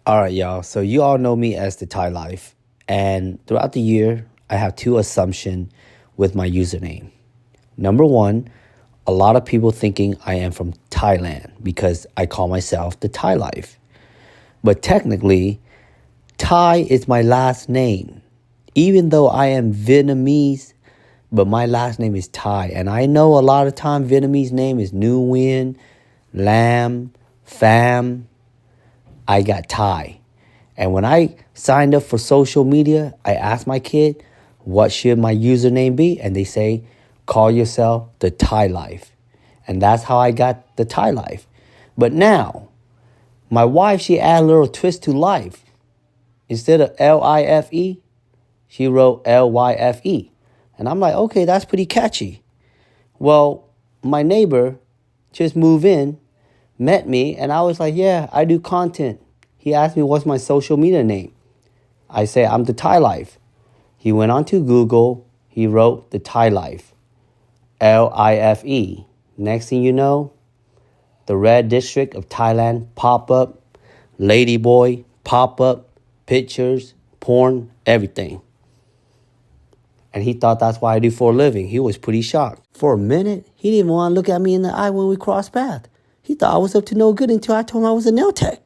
All right, y'all. So you all know me as the Thai Life. And throughout the year, I have two assumptions with my username. Number one, a lot of people thinking I am from Thailand because I call myself the Thai Life. But technically, Thai is my last name. Even though I am Vietnamese, but my last name is Thai. And I know a lot of time Vietnamese name is Nguyen, Lam, Pham. I got Thai. And when I signed up for social media, I asked my kid, what should my username be? And they say, call yourself the Thai Life. And that's how I got the Thai Life. But now, my wife, she added a little twist to life. Instead of Life, she wrote Lyfe. And I'm like, okay, that's pretty catchy. Well, my neighbor just moved in, met me, and I was like, yeah, I do content. He asked me what's my social media name. I say, I'm the Thai Life. He went on to Google. He wrote the Thai Life. Life. Next thing you know, the red district of Thailand pop up. Ladyboy pop up. Pictures, porn, everything. And he thought that's what I do for a living. He was pretty shocked. For a minute, he didn't even want to look at me in the eye when we crossed paths. He thought I was up to no good until I told him I was a nail tech.